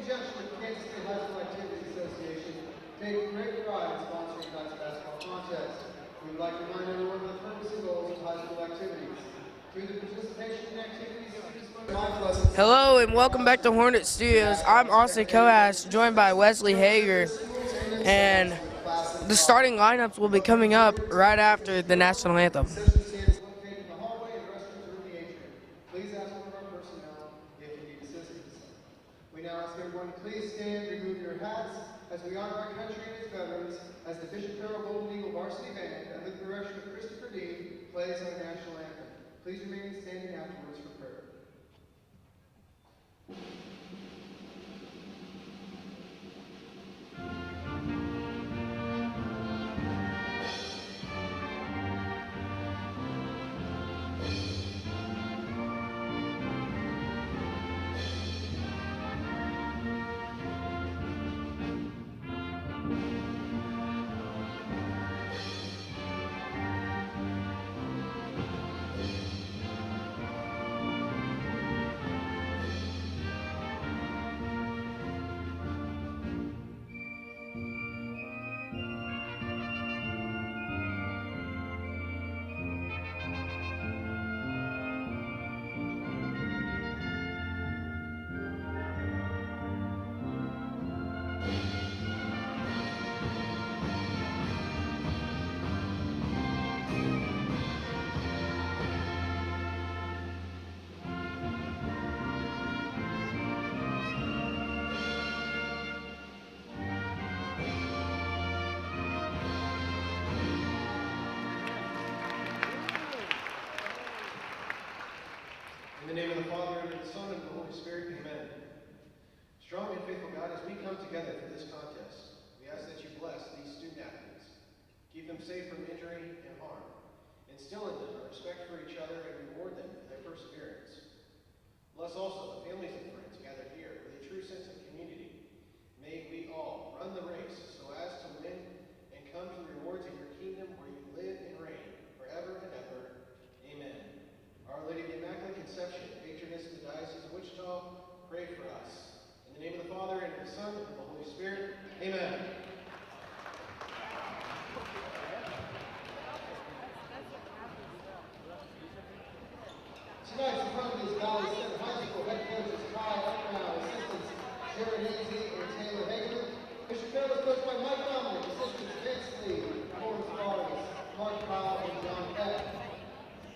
conjunction with the Kansas State High School Activities Association, take great pride in sponsoring tonight's basketball contest. We would like to remind everyone of the purpose and goals of high school activities. Through the participation in activities, hello and welcome back to Hornet Studios. I'm Austin Coas, joined by Wesley Hager, and the starting lineups will be coming up right after the national anthem. Please ask one of our personnel if you need assistance. We now ask everyone to please stand, remove your hats, as we honor our country and its veterans, as the Bishop Carroll Golden Eagle Varsity Band, under the direction of Christopher Dean, plays our national anthem. Please remain standing afterwards for prayer. In the name of the Father, and of the Son, and of the Holy Spirit, amen. Strong and faithful God, as we come together for this contest, we ask that you bless these student athletes. Keep them safe from injury and harm. Instill in them a respect for each other and reward them for their perseverance. Bless also the families and friends gathered here with a true sense of community. May we all run the race so as to win and come to the rewards of your kingdom where you live and reign forever and ever. Amen. Our Lady of the Immaculate Conception, patroness of the Diocese of Wichita, pray for us. In the name of the Father, and of the Son, and of the Holy Spirit, amen. Tonight, in front of these Valley Center High School head coaches Kyle Ecknow, assistants Sharon Hazy and Taylor Hagelin. Bishop Carroll is coached by Mike Dominic, assistants Vince Lee, Lawrence Vargas, Mark Kyle, and John Peck.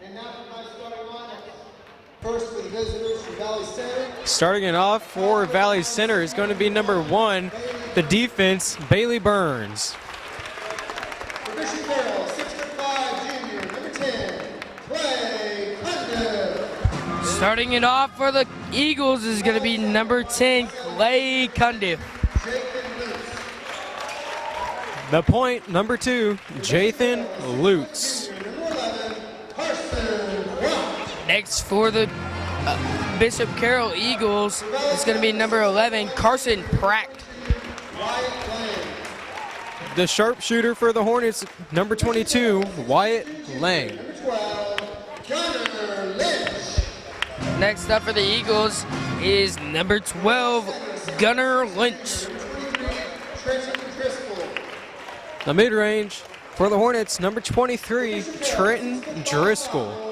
And now for my starting lineups. First for the visitors from Valley Center. Starting it off for Valley Center is going to be number 1, the defense, Bailey Burns. For Bishop Carroll, 6'5" junior, number 10, Clay Cundiff. Starting it off for the Eagles is going to be number 10, Clay Cundiff. The point, number 2, Jathan Lutz. Next for the Bishop Carroll Eagles is going to be number 11, Carson Pratt. The sharpshooter for the Hornets, number 22, Wyatt Lang. Next up for the Eagles is number 12, Gunnar Lynch. The mid-range for the Hornets, number 23, Trenton Driscoll.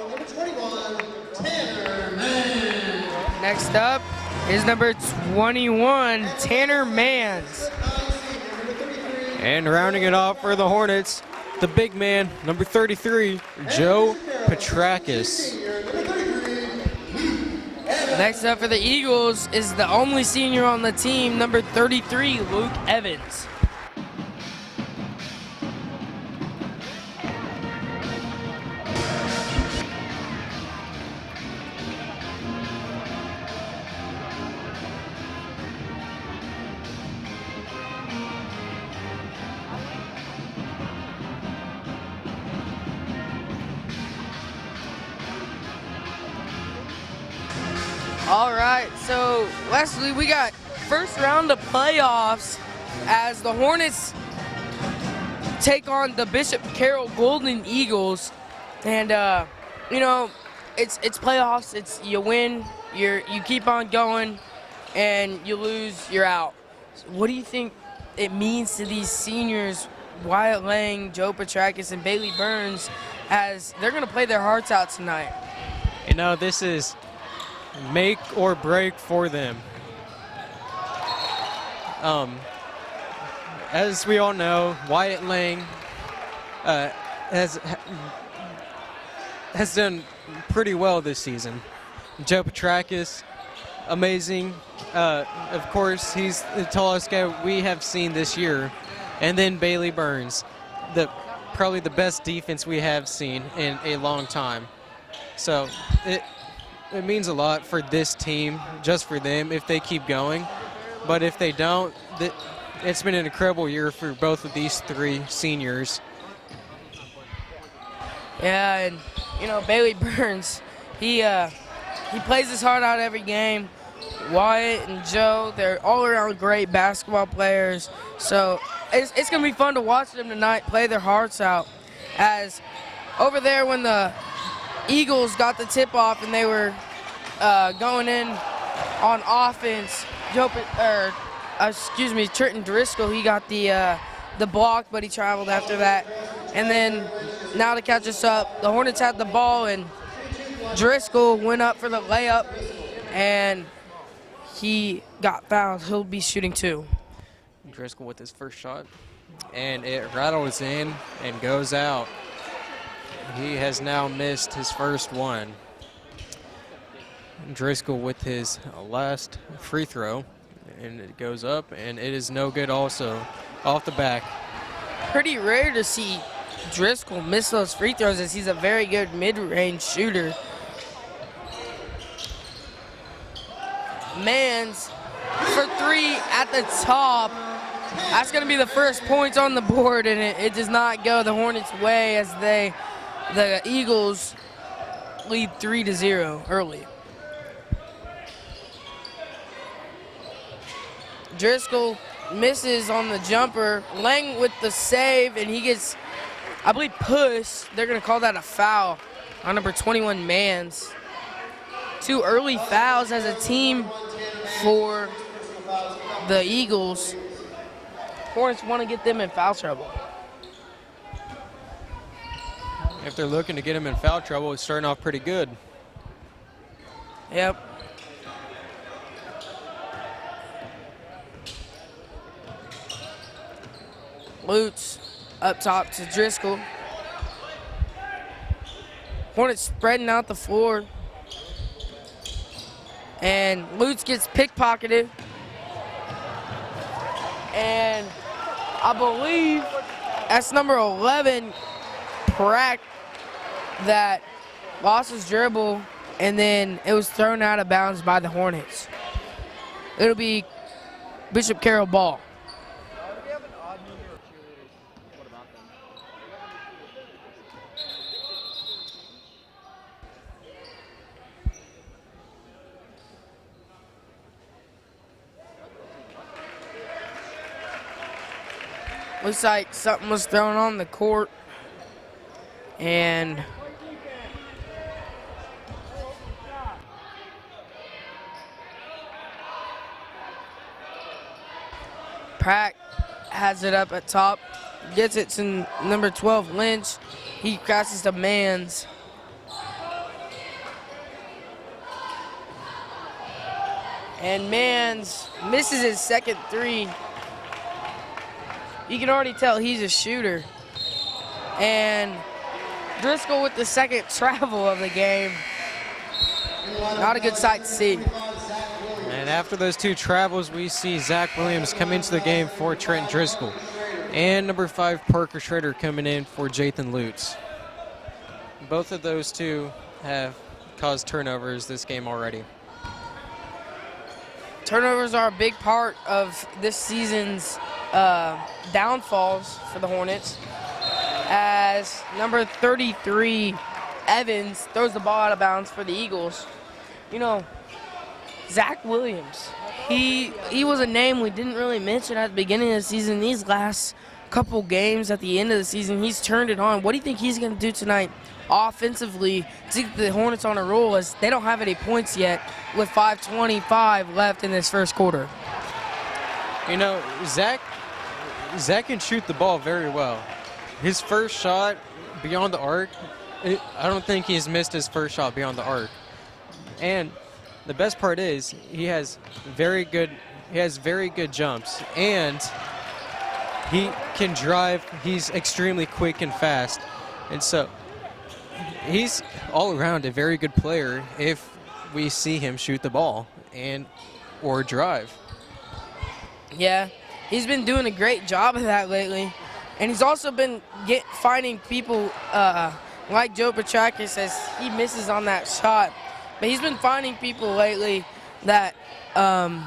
Next up is number 21, Tanner Mans. And rounding it off for the Hornets, the big man, number 33, Joe Petrakis. Next up for the Eagles is the only senior on the team, number 33, Luke Evans. All right, so Wesley, we got first round of playoffs as the Hornets take on the Bishop Carroll Golden Eagles, and you know, it's playoffs. It's you win, you keep on going, and you lose, you're out. What do you think it means to these seniors, Wyatt Lang, Joe Petrakis, and Bailey Burns, as they're going to play their hearts out tonight? You know, this is make or break for them. As we all know, Wyatt Lang has done pretty well this season. Joe Petrakis, amazing. Of course, he's the tallest guy we have seen this year. And then Bailey Burns, probably the best defense we have seen in a long time. So it means a lot for this team, just for them, if they keep going. But if they don't, it's been an incredible year for both of these three seniors. Yeah, and you know, Bailey Burns, he plays his heart out every game. Wyatt and Joe, they're all around great basketball players. So it's going to be fun to watch them tonight play their hearts out. As over there when the Eagles got the tip off and they were going in on offense, Trenton Driscoll, he got the block, but he traveled after that. And then now to catch us up, the Hornets had the ball, and Driscoll went up for the layup, and he got fouled. He'll be shooting 2. Driscoll with his first shot, and it rattles in and goes out. He has now missed his first one. Driscoll with his last free throw, and it goes up, and it is no good also, off the back. Pretty rare to see Driscoll miss those free throws, as he's a very good mid-range shooter. Mans for 3 at the top. That's going to be the first points on the board, and it does not go the Hornets' way, as the Eagles lead 3-0 early. Driscoll misses on the jumper. Lang with the save, and he gets, I believe, pushed. They're going to call that a foul on number 21, Mans. 2 early fouls as a team for the Eagles. Hornets want to get them in foul trouble. If they're looking to get him in foul trouble, it's starting off pretty good. Yep. Lutz up top to Driscoll. Hornets spreading out the floor. And Lutz gets pickpocketed. And I believe that's number 11, Pratt, that lost his dribble, and then it was thrown out of bounds by the Hornets. It'll be Bishop Carroll ball. Looks like something was thrown on the court, and Pratt has it up at top, gets it to number 12, Lynch. He crosses to Mans. And Mans misses his second 3. You can already tell he's a shooter. And Driscoll with the second travel of the game. Not a good sight to see. And after those 2 travels, we see Zach Williams come into the game for Trent Driscoll. And number 5, Parker Schrader, coming in for Jathan Lutz. Both of those 2 have caused turnovers this game already. Turnovers are a big part of this season's downfalls for the Hornets, as number 33, Evans, throws the ball out of bounds for the Eagles. You know, Zach Williams, he was a name we didn't really mention at the beginning of the season. These last couple games at the end of the season, he's turned it on. What do you think he's going to do tonight offensively to get the Hornets on a roll, as they don't have any points yet with 5:25 left in this first quarter? You know, Zach can shoot the ball very well. His first shot beyond the arc, I don't think he's missed his first shot beyond the arc. And the best part is he has very good jumps, and he can drive. He's extremely quick and fast. And so he's all around a very good player if we see him shoot the ball or drive. Yeah, he's been doing a great job of that lately. And he's also been finding people like Joe Petrakis, as he misses on that shot. But he's been finding people lately that the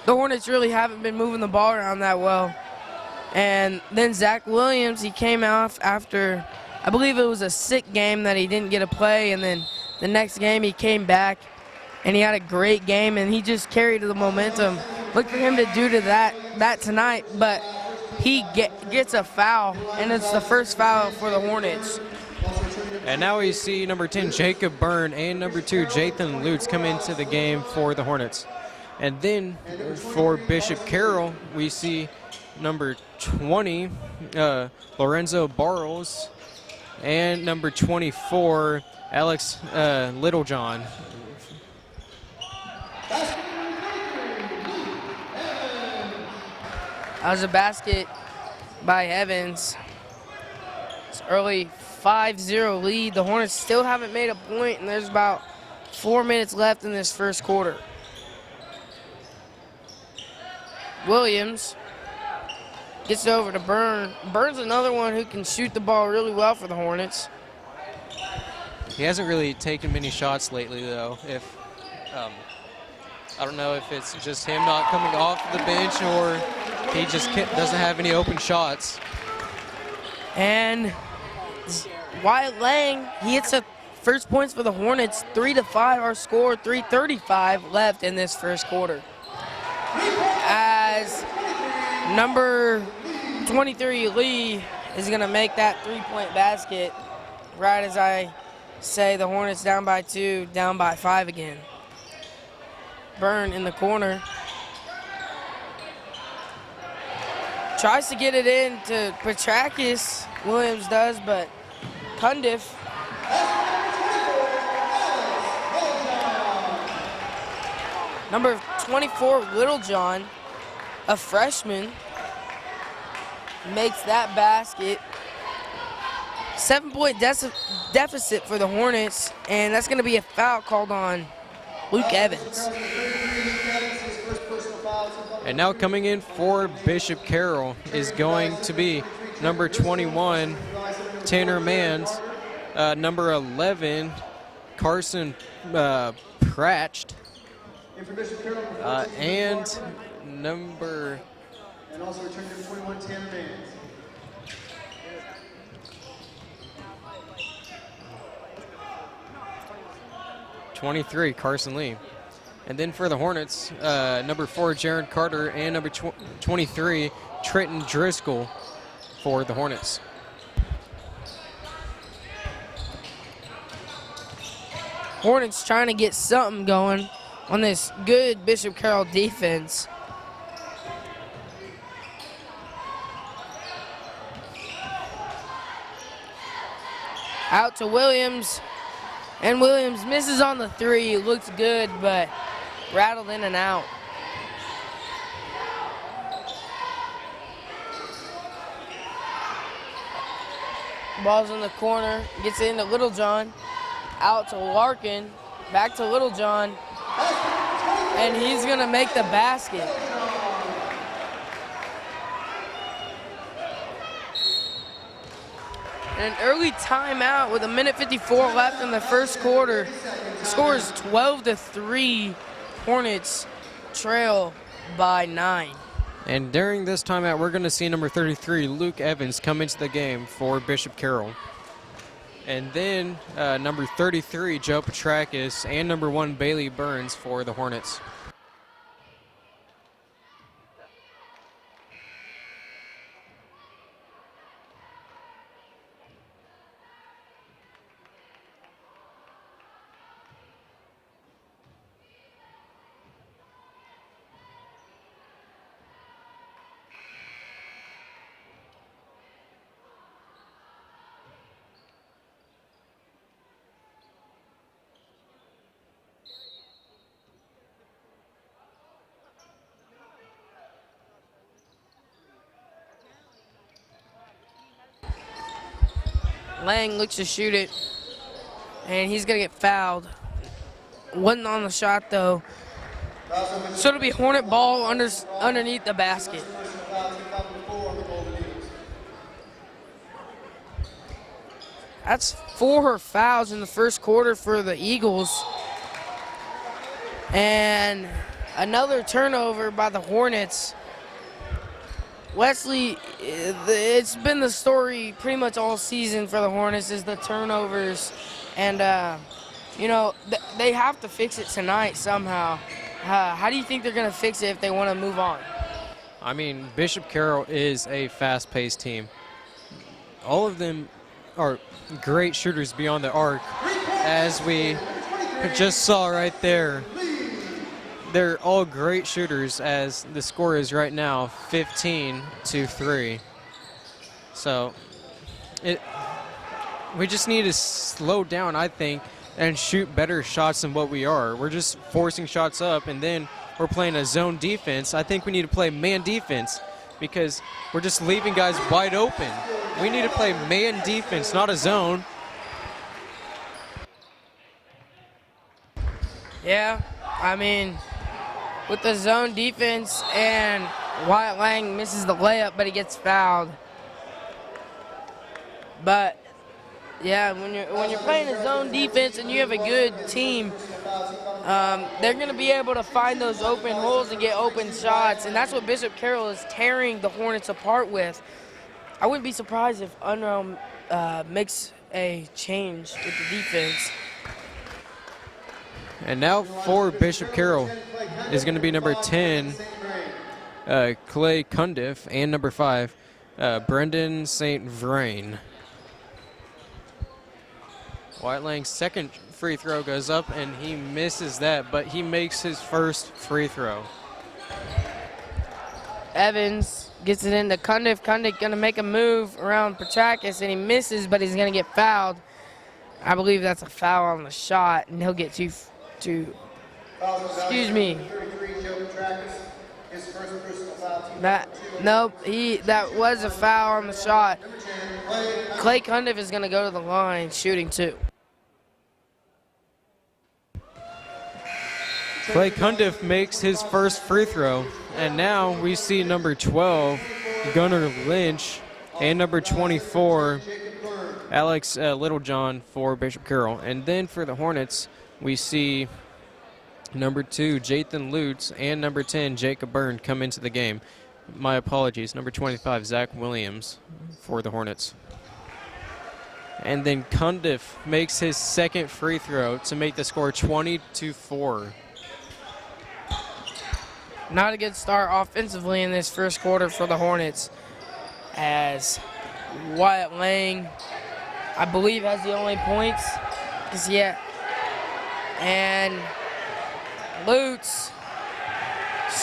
Hornets really haven't been moving the ball around that well. And then Zach Williams, he came out after, I believe it was a sick game that he didn't get to play. And then the next game he came back and he had a great game, and he just carried the momentum. Look for him to do to that tonight, but he gets a foul, and it's the first foul for the Hornets. And now we see number 10, Jacob Byrne, and number 2, Jathan Lutz come into the game for the Hornets. And then for Bishop Carroll, we see number 20, Lorenzo Barros, and number 24, Alex Littlejohn. That was a basket by Evans. It's early 5-0 lead. The Hornets still haven't made a point, and there's about 4 minutes left in this first quarter. Williams gets it over to Byrne. Byrne's another one who can shoot the ball really well for the Hornets. He hasn't really taken many shots lately, though. I don't know if it's just him not coming off the bench, or he just doesn't have any open shots. And Wyatt Lang, he hits the first points for the Hornets. 3-5 our score, 3:35 left in this first quarter. As number 23, Lee, is going to make that three-point basket right as I say the Hornets down by 2, down by 5 again. Byrne in the corner. Tries to get it in to Petrakis, Williams does, but Cundiff. Number 24, Littlejohn, a freshman, makes that basket. 7-point deficit for the Hornets, and that's going to be a foul called on Luke Evans. And now coming in for Bishop Carroll is going to be number 21, Tanner Mans, number 11, Carson Pratcht, and number... And also returning to 21, Tanner Mans. #23, Carson Lee. And then for the Hornets, number 4, Jaron Carter, and number 23, Trenton Driscoll for the Hornets. Hornets trying to get something going on this good Bishop Carroll defense. Out to Williams. And Williams misses on the 3. Looks good, but rattled in and out. Ball's in the corner. Gets it into Littlejohn. Out to Larkin. Back to Littlejohn. And he's going to make the basket. An early timeout with 1:54 left in the first quarter. The score is 12-3. Hornets trail by 9. And during this timeout, we're going to see number 33, Luke Evans, come into the game for Bishop Carroll. And then number 33, Joe Petrakis, and number 1, Bailey Burns for the Hornets. Lang looks to shoot it, and he's going to get fouled. Wasn't on the shot, though. So it'll be Hornet ball underneath the basket. That's 4 fouls in the first quarter for the Eagles. And another turnover by the Hornets. Wesley, it's been the story pretty much all season for the Hornets is the turnovers. And, you know, they have to fix it tonight somehow. How do you think they're going to fix it if they want to move on? I mean, Bishop Carroll is a fast-paced team. All of them are great shooters beyond the arc, as we just saw right there. They're all great shooters, as the score is right now 15-3. So we just need to slow down, I think, and shoot better shots than what we are. We're just forcing shots up, and then we're playing a zone defense. I think we need to play man defense because we're just leaving guys wide open. We need to play man defense, not a zone. Yeah, I mean, with the zone defense and Wyatt Lang misses the layup, but he gets fouled. But yeah, when you're playing a zone defense and you have a good team, they're going to be able to find those open holes and get open shots, and that's what Bishop Carroll is tearing the Hornets apart with. I wouldn't be surprised if Unreal makes a change with the defense. And now for Bishop Carroll is going to be number 10, Clay Cundiff, and number 5, Brendan St. Vrain. White Lang's second free throw goes up, and he misses that, but he makes his first free throw. Evans gets it into Cundiff. Cundiff going to make a move around Petrakis, and he misses, but he's going to get fouled. I believe that's a foul on the shot, and he'll get two. Excuse me. That was a foul on the shot. Clay Cundiff is going to go to the line shooting 2. Clay Cundiff makes his first free throw, and now we see number 12, Gunnar Lynch, and number 24, Alex Littlejohn for Bishop Carroll. And then for the Hornets, we see number 2, Jathan Lutz, and number 10, Jacob Byrne come into the game. My apologies, number 25, Zach Williams for the Hornets. And then Cundiff makes his second free throw to make the score 20-4. Not a good start offensively in this first quarter for the Hornets, as Wyatt Lang, I believe, has the only points. And Lutz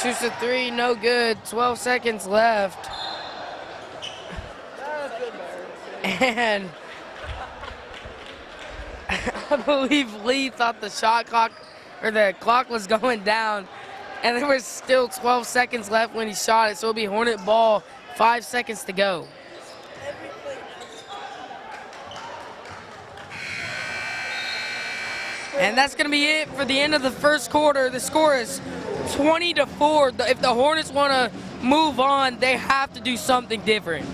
shoots a 3, no good. 12 seconds left. And I believe Lee thought the shot clock or the clock was going down, and there was still 12 seconds left when he shot it, so it'll be Hornet ball, 5 seconds to go. And that's going to be it for the end of the first quarter. The score is 20-4. If the Hornets want to move on, they have to do something different.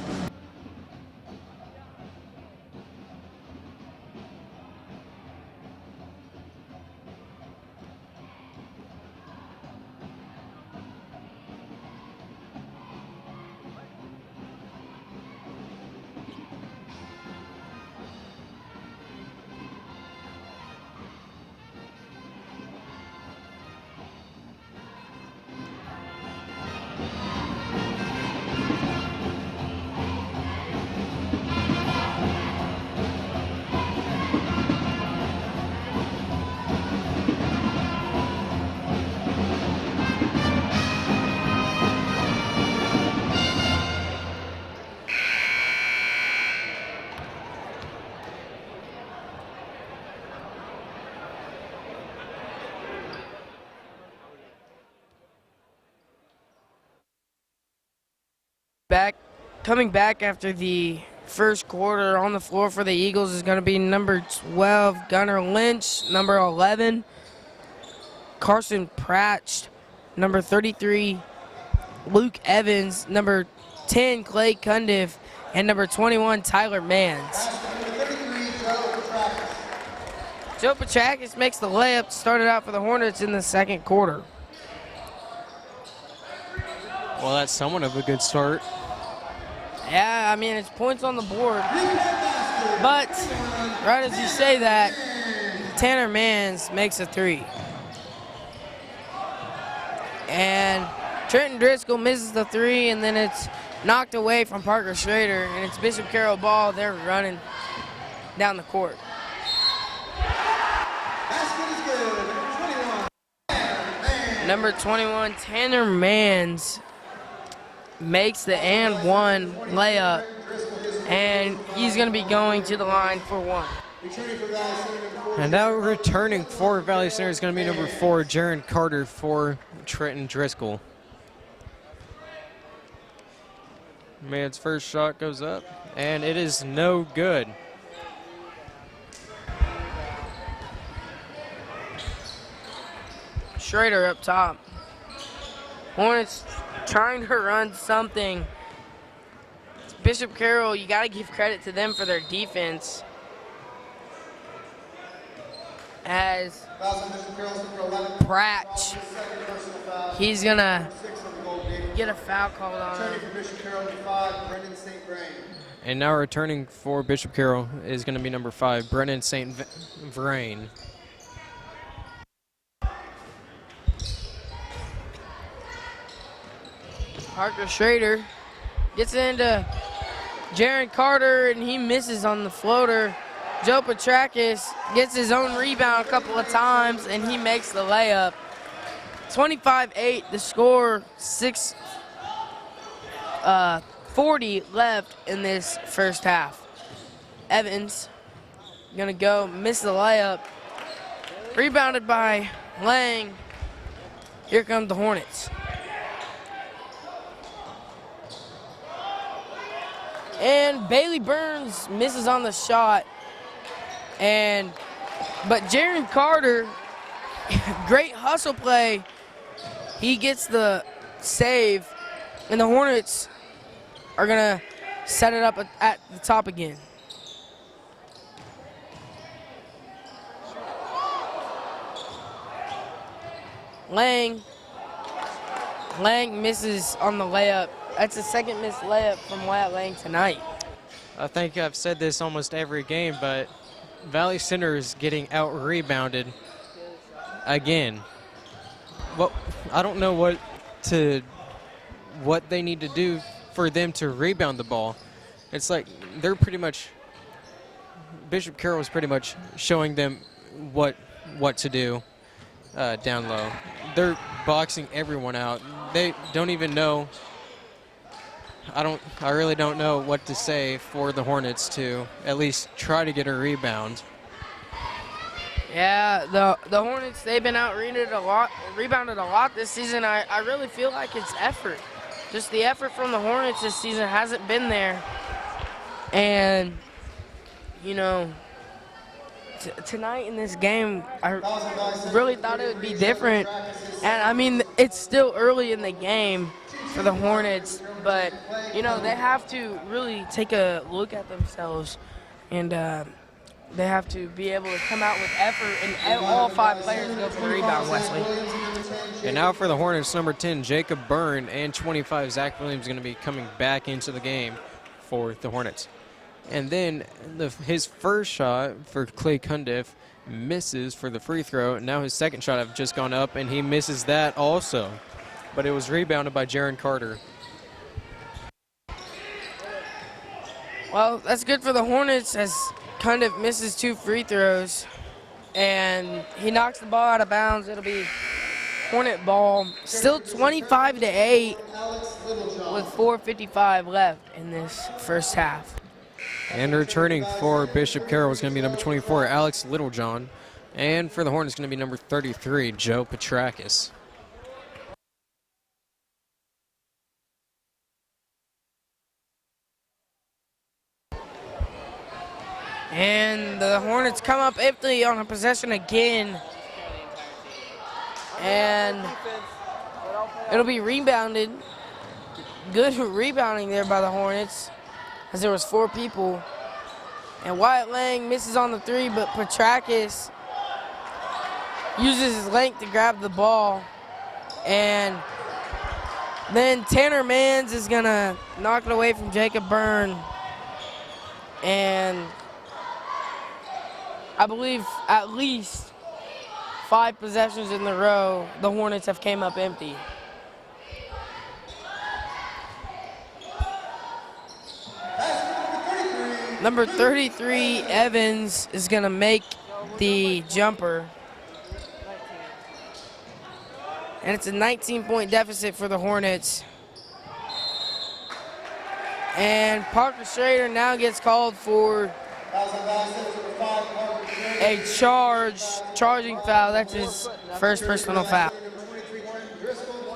Coming back after the first quarter. On the floor for the Eagles is going to be number 12, Gunnar Lynch, number 11, Carson Pratch, number 33, Luke Evans, number 10, Clay Cundiff, and number 21, Tyler Mans. Joe Petrakis makes the layup, started out for the Hornets in the second quarter. Well, that's somewhat of a good start. Yeah, I mean, it's points on the board. But right as you say that, Tanner Mans makes a three. And Trenton Driscoll misses the three, and then it's knocked away from Parker Schrader, and it's Bishop Carroll ball. They're running down the court. Number 21, Tanner Mans makes the and one layup, and he's going to be going to the line for one. And now returning for Valley Center is going to be number 4, Jaron Carter for Trenton Driscoll. Man's first shot goes up, and it is no good. Schrader up top. Hornets trying to run something. Bishop Carroll, you got to give credit to them for their defense. As Pratch, he's going to get a foul called on him. And now returning for Bishop Carroll is going to be number 5, Brennan St. Vrain. Parker Schrader gets into Jaron Carter, and he misses on the floater. Joe Petrakis gets his own rebound a couple of times, and he makes the layup. 25-8, the score, 40 left in this first half. Evans gonna go, miss the layup. Rebounded by Lang. Here come the Hornets. And Bailey Burns misses on the shot. But Jaron Carter, great hustle play. He gets the save, and the Hornets are gonna set it up at the top again. Lang misses on the layup. That's the second missed layup from Wyatt Lang tonight. I think I've said this almost every game, but Valley Center is getting out-rebounded again. Well, I don't know what they need to do for them to rebound the ball. It's like they're pretty much, Bishop Carroll is pretty much showing them what to do down low. They're boxing everyone out. They don't even know. I really don't know what to say for the Hornets to at least try to get a rebound. Yeah, the Hornets, they've been rebounded a lot this season. I really feel like it's effort. Just the effort from the Hornets this season hasn't been there. And, you know, tonight in this game, I really thought it would be different. And, I mean, it's still early in the game for the Hornets, but, you know, they have to really take a look at themselves, and they have to be able to come out with effort, and all 5 players go for the rebound, Wesley. And now for the Hornets, number 10, Jacob Byrne, and 25, Zach Williams, going to be coming back into the game for the Hornets. And then his first shot for Clay Cundiff misses for the free throw. And now his second shot have just gone up, and he misses that also. But it was rebounded by Jaron Carter. Well, that's good for the Hornets as Cundiff misses 2 free throws, and he knocks the ball out of bounds. It'll be Hornet ball. Still 25-8 with 4:55 left in this first half. And returning for Bishop Carroll is going to be number 24, Alex Littlejohn. And for the Hornets, going to be number 33, Joe Petrakis. And the Hornets come up empty on a possession again. And it'll be rebounded. Good rebounding there by the Hornets, as there was 4 people. And Wyatt Lang misses on the 3, but Petrakis uses his length to grab the ball. And then Tanner Mans is gonna knock it away from Jacob Byrne. And I believe at least 5 possessions in a row, the Hornets have came up empty. Number 33, Evans, is gonna make the jumper. And it's a 19-point deficit for the Hornets. And Parker Schrader now gets called for a charging foul. That's his first personal foul.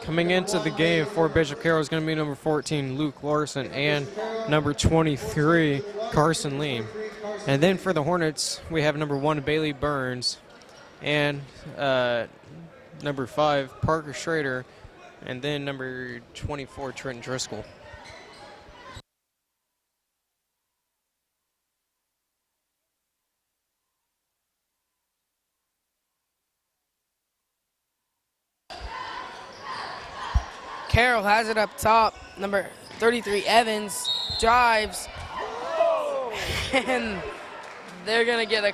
Coming into the game for Bishop Carroll is going to be number 14, Luke Larson, and number 23, Carson Lee. And then for the Hornets, we have number 1, Bailey Burns, and number 5, Parker Schrader, and then number 24, Trenton Driscoll. Carroll has it up top. Number 33, Evans, drives. And they're going to get a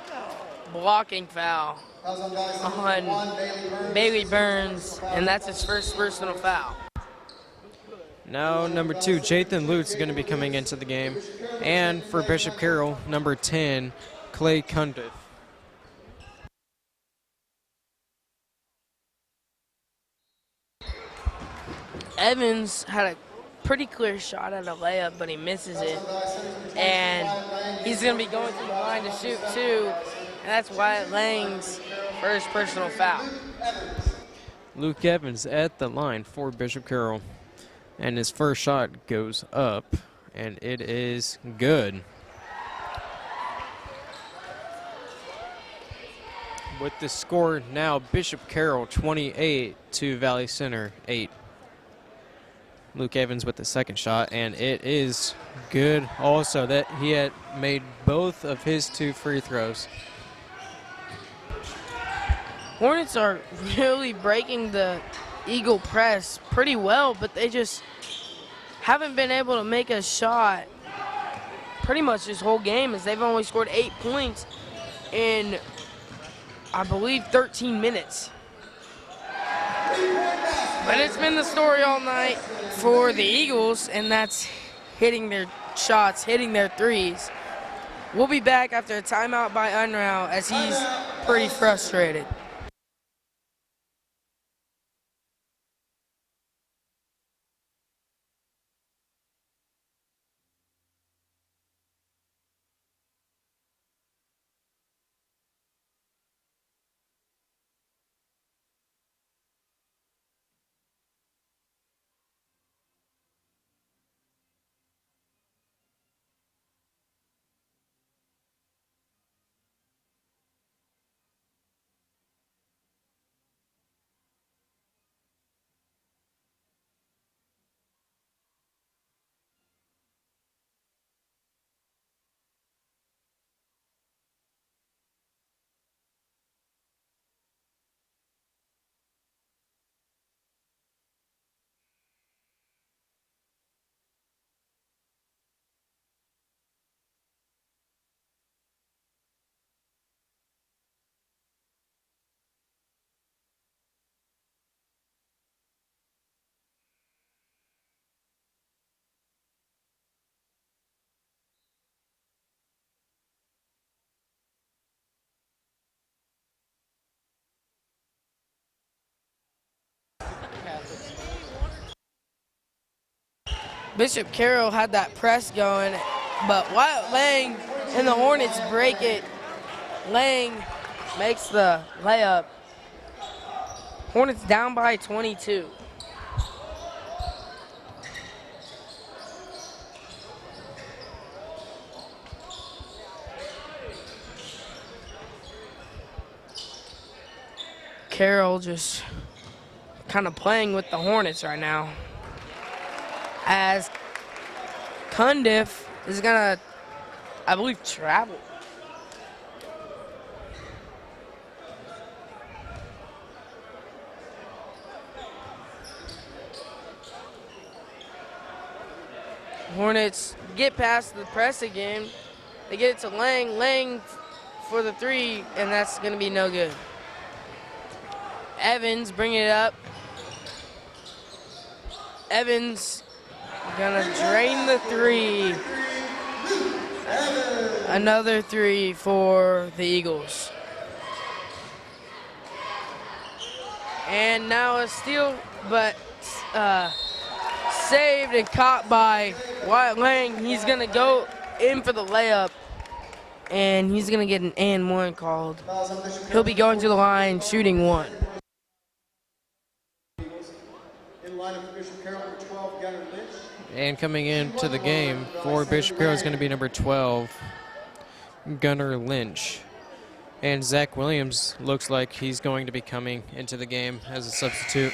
blocking foul on Bailey Burns, and that's his first personal foul. Now number 2, Jathan Lutz, is going to be coming into the game. And for Bishop Carroll, number 10, Clay Cundiff. Evans had a pretty clear shot at a layup, but he misses it. And he's going to be going to the line to shoot too. And that's Wyatt Lang's first personal foul. Luke Evans at the line for Bishop Carroll. And his first shot goes up, and it is good. With the score now, Bishop Carroll 28 to Valley Center 8. Luke Evans with the second shot, and it is good also. That he had made both of his 2 free throws. Hornets are really breaking the Eagle press pretty well, but they just haven't been able to make a shot pretty much this whole game, as they've only scored 8 points in, I believe, 13 minutes. But it's been the story all night for the Eagles, and that's hitting their shots, hitting their threes. We'll be back after a timeout by Unruh, as he's pretty frustrated. Bishop Carroll had that press going, but Wyatt Lang and the Hornets break it. Lang makes the layup. Hornets down by 22. Carroll just kind of playing with the Hornets right now. As Cundiff is gonna, I believe, travel. Hornets get past the press again. They get it to Lang. Lang for the three, and that's going to be no good. Evans bringing it up. Evans going to drain the three. Another three for the Eagles. And now a steal, but saved and caught by Wyatt Lang. He's going to go in for the layup, and he's going to get an and one called. He'll be going to the line, shooting one. In line for Bishop Carroll, number 12, Gunnar Lynch. And coming into the game for Bishop Carroll is going to be number 12, Gunnar Lynch. And Zach Williams looks like he's going to be coming into the game as a substitute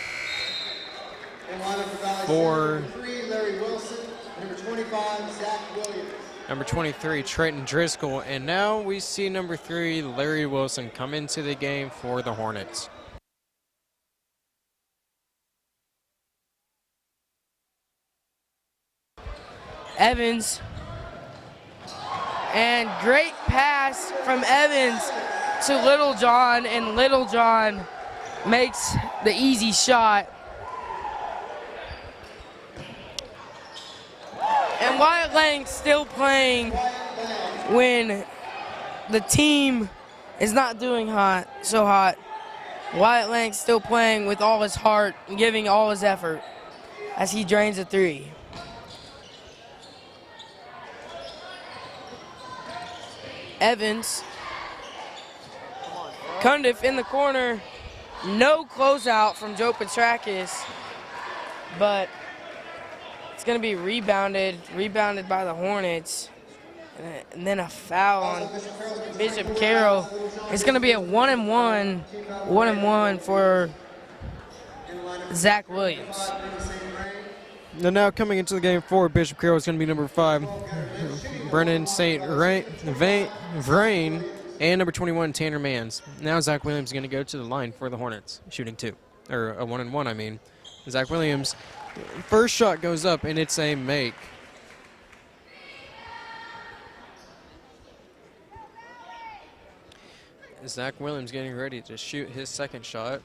for Larry Wilson, number 25, Zach Williams. number 23, Trenton Driscoll. And now we see number 3, Larry Wilson, come into the game for the Hornets. Evans. And great pass from Evans to Littlejohn, and Littlejohn makes the easy shot. And Wyatt Lang still playing when the team is not doing so hot. Wyatt Lang still playing with all his heart and giving all his effort as he drains a three. Evans. Cundiff in the corner. No closeout from Joe Petrakis, but it's going to be rebounded by the Hornets. And then a foul on Bishop Carroll. It's going to be a 1-and-1 for Zach Williams. And now coming into the game for Bishop Carroll is going to be number 5, Brennan St. Vrain, and number 21, Tanner Mans. Now Zach Williams is going to go to the line for the Hornets, shooting 2, or a 1-and-1, I mean. Zach Williams, first shot goes up, and it's a make. Zach Williams getting ready to shoot his second shot.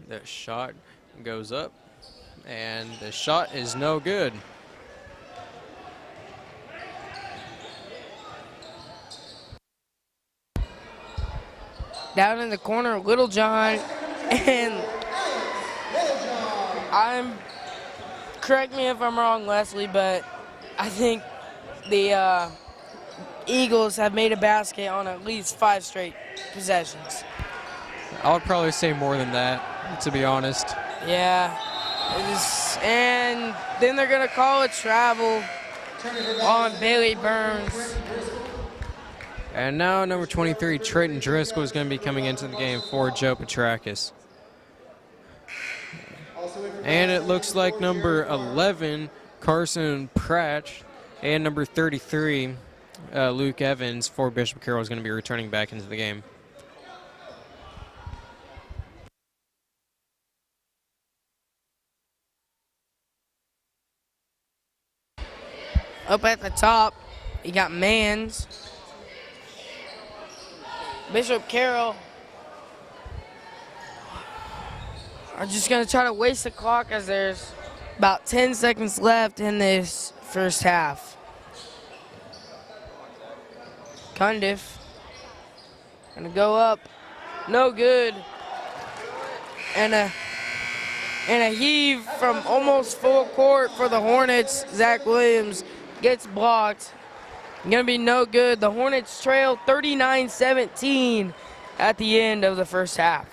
That shot goes up, and the shot is no good. Down in the corner, Littlejohn, and correct me if I'm wrong, Leslie, but I think the Eagles have made a basket on at least 5 straight possessions. I would probably say more than that, to be honest. Yeah. And then they're going to call a travel on Bailey Burns. And now number 23, Trenton Driscoll, is going to be coming into the game for Joe Petrakis. And it looks like number 11, Carson Pratt, and number 33, Luke Evans for Bishop Carroll is going to be returning back into the game. Up at the top, you got Mans. Bishop Carroll are just going to try to waste the clock as there's about 10 seconds left in this first half. Cundiff going to go up. No good. And a heave from almost full court for the Hornets. Zach Williams gets blocked. Going to be no good. The Hornets trail 39-17 at the end of the first half.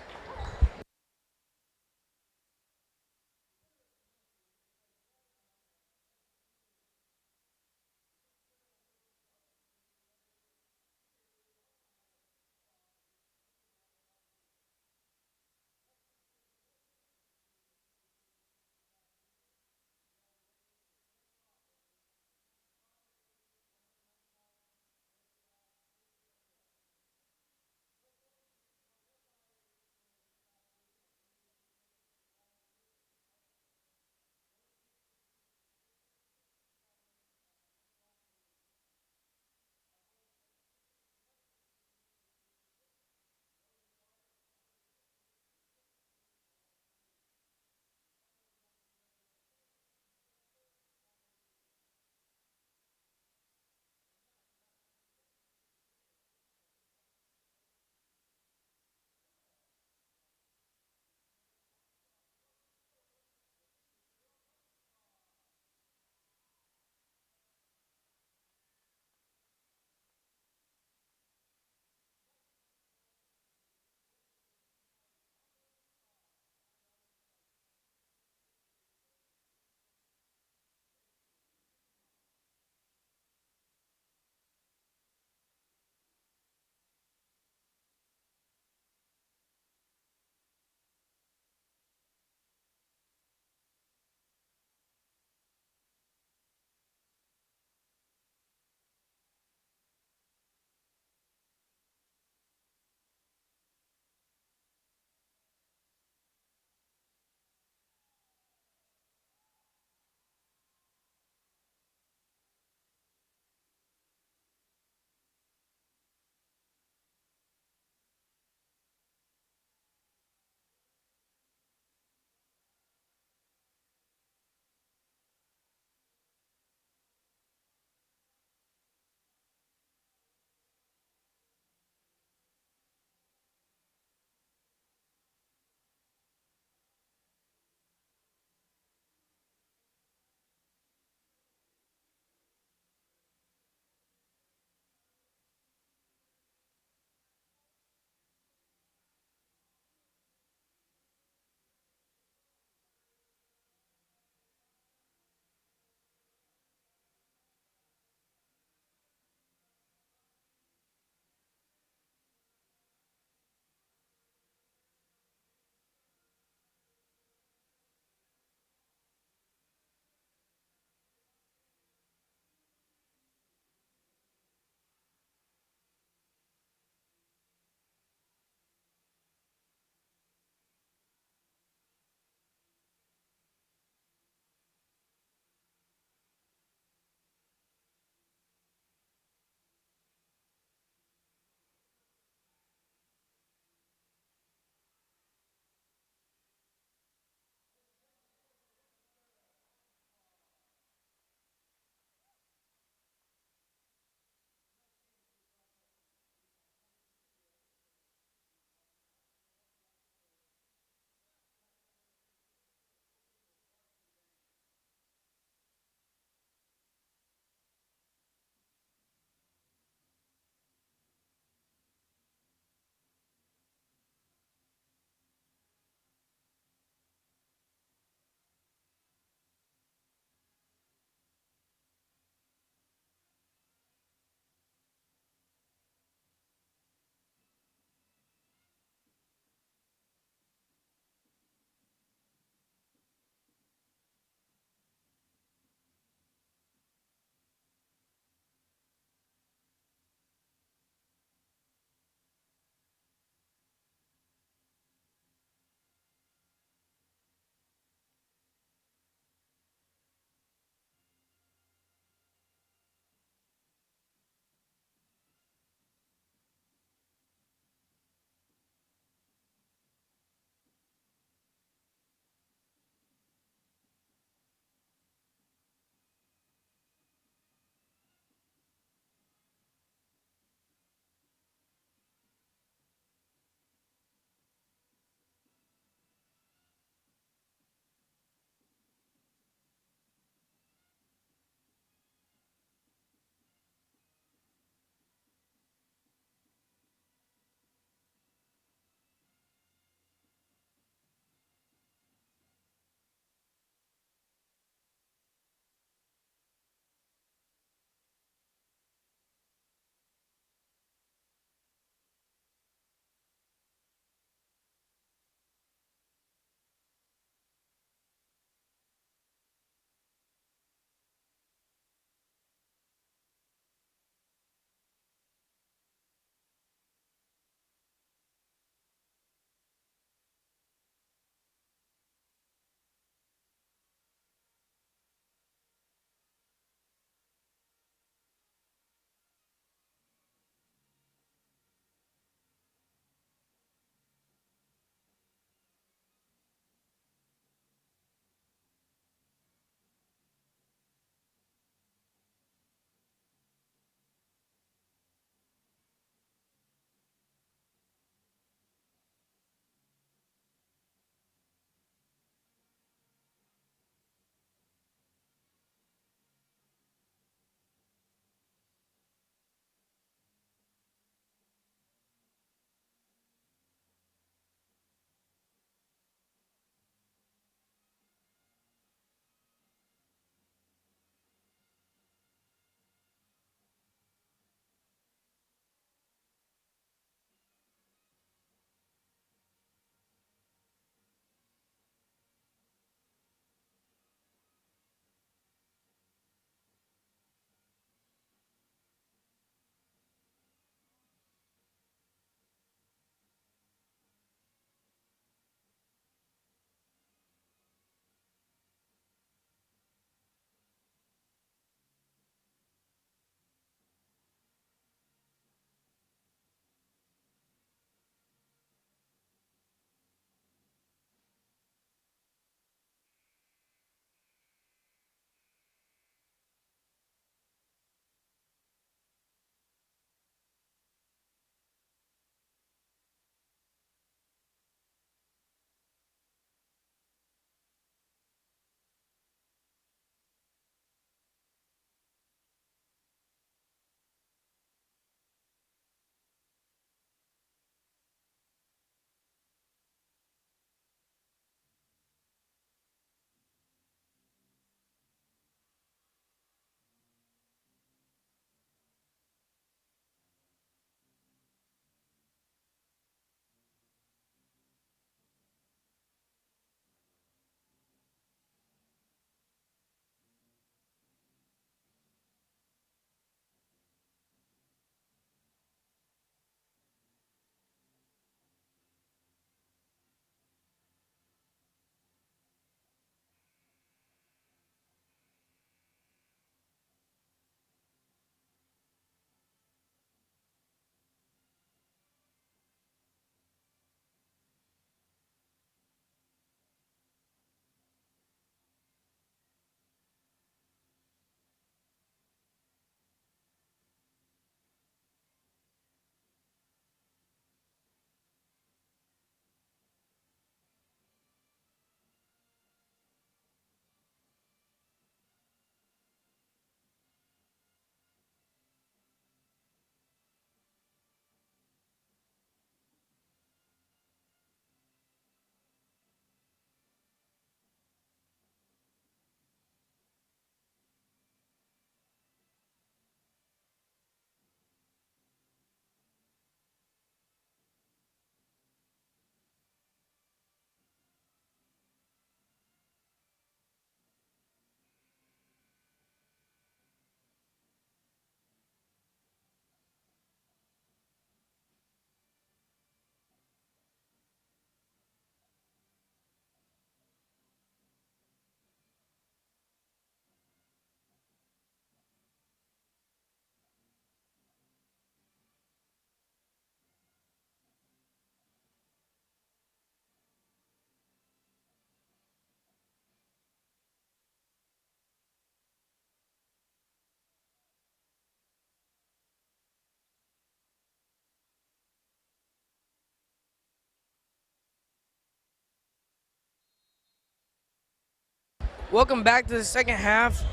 Welcome back to the second half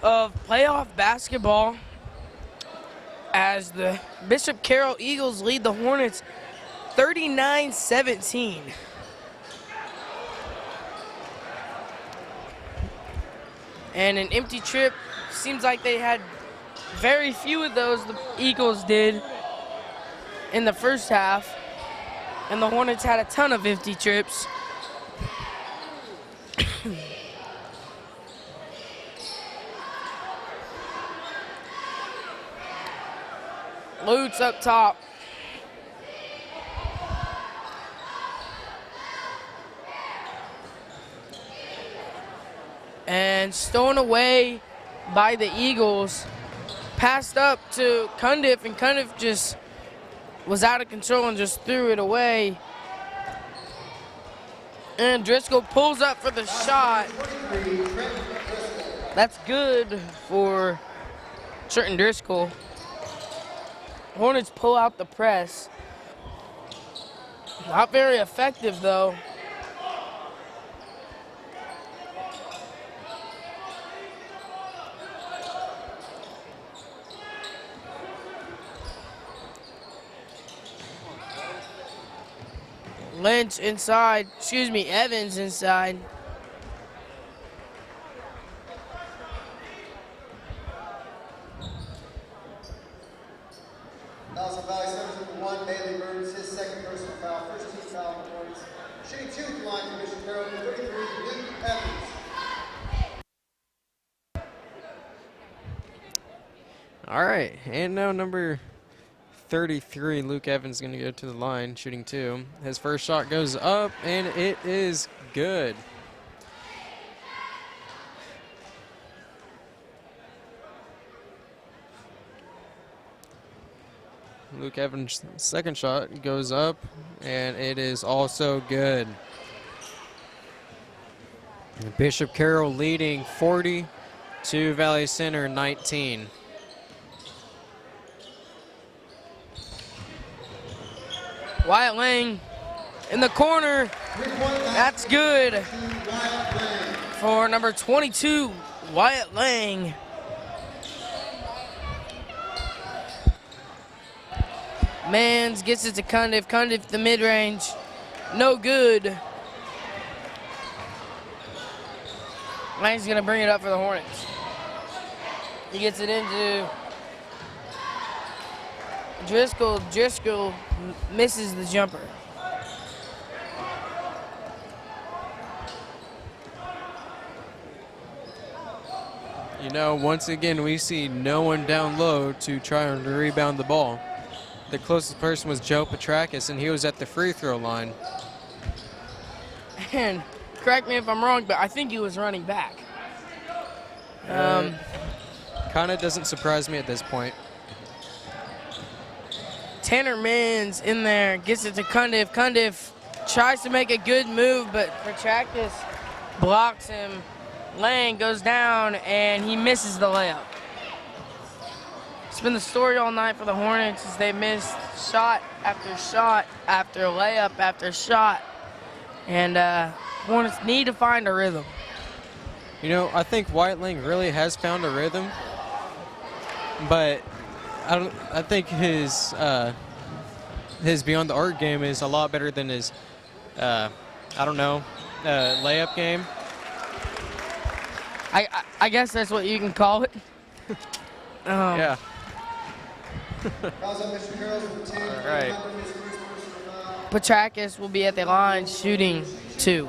of playoff basketball as the Bishop Carroll Eagles lead the Hornets 39-17. And an empty trip, seems like they had very few of those, the Eagles did, in the first half. And the Hornets had a ton of empty trips. Lutz up top. And stolen away by the Eagles. Passed up to Cundiff, and Cundiff just was out of control and just threw it away. And Driscoll pulls up for the shot. That's good for Trenton Driscoll. Hornets pull out the press. Not very effective though. Lynch inside, Evans inside. Fouls on Valley Centers number 1, Bailey Burns, his second personal foul, first team foul on the Hornets. Shooting 2 from the line for Bishop Carroll, 33, Luke Evans. All right, and now number 33, Luke Evans, going to go to the line, shooting 2. His first shot goes up, and it is good. Luke Evans' second shot goes up, and it is also good. Bishop Carroll leading 40 to Valley Center 19. Wyatt Lang in the corner. That's good for number 22, Wyatt Lang. Mans gets it to Cundiff. Cundiff the mid-range. No good. Lang's going to bring it up for the Hornets. He gets it into Driscoll. Driscoll misses the jumper. You know, once again, we see no one down low to try and rebound the ball. The closest person was Joe Petrakis, and he was at the free throw line. And correct me if I'm wrong, but I think he was running back. Kind of doesn't surprise me at this point. Tanner Mans in there, gets it to Cundiff. Cundiff tries to make a good move, but Petrakis blocks him. Lang goes down, and he misses the layup. It's been the story all night for the Hornets as they missed shot after shot after layup after shot. And Hornets need to find a rhythm. You know, I think Wyatt Lang really has found a rhythm, but I think his beyond the arc game is a lot better than his layup game. I guess that's what you can call it. Yeah. Fouls on Bishop Carroll number 2. All right. Petrakis will be at the line shooting 2.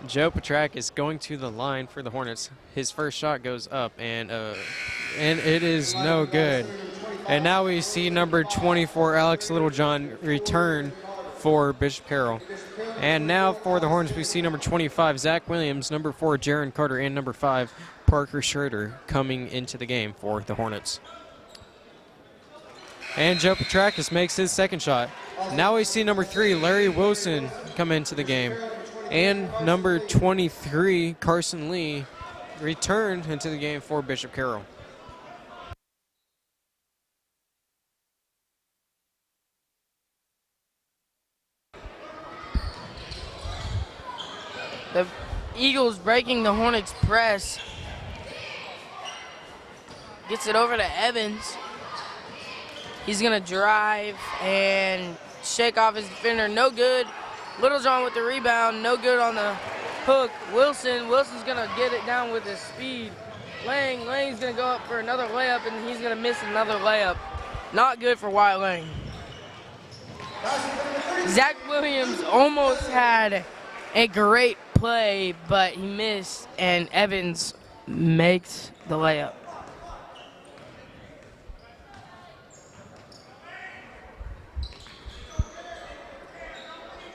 Joe Petrakis going to the line for the Hornets. His first shot goes up, and it is no good. And now we see number 24, Alex Littlejohn, return for Bishop Carroll. And now for the Hornets, we see number 25, Zach Williams, number 4, Jaron Carter, and number 5, Parker Schroeder coming into the game for the Hornets. And Joe Petrakis makes his second shot. Now we see number 3, Larry Wilson, come into the game. And number 23, Carson Lee, return into the game for Bishop Carroll. The Eagles breaking the Hornets' press. Gets it over to Evans. He's going to drive and shake off his defender. No good. Littlejohn with the rebound. No good on the hook. Wilson's going to get it down with his speed. Lang's going to go up for another layup, and he's going to miss another layup. Not good for Wyatt Lang. Zach Williams almost had a great play, but he missed, and Evans makes the layup.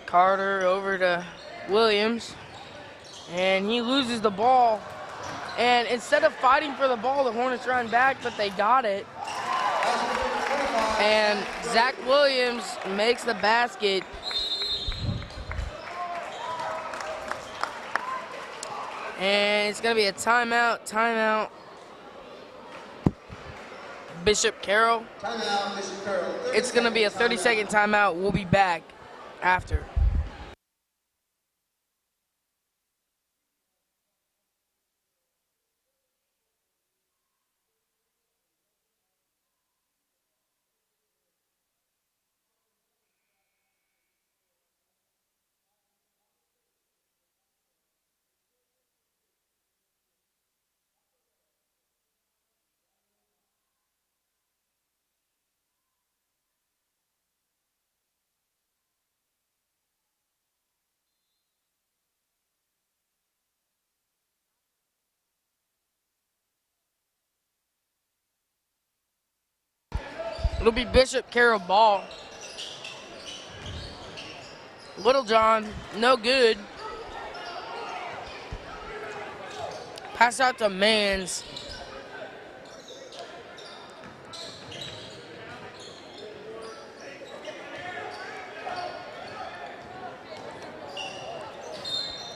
Carter over to Williams, and he loses the ball. And instead of fighting for the ball, the Hornets run back, but they got it. And Zach Williams makes the basket. And it's going to be a timeout. Bishop Carroll. Timeout, Bishop Carroll. It's going to be a 30-second timeout. We'll be back after. It'll be Bishop Carroll ball. Littlejohn, no good. Pass out to Mans.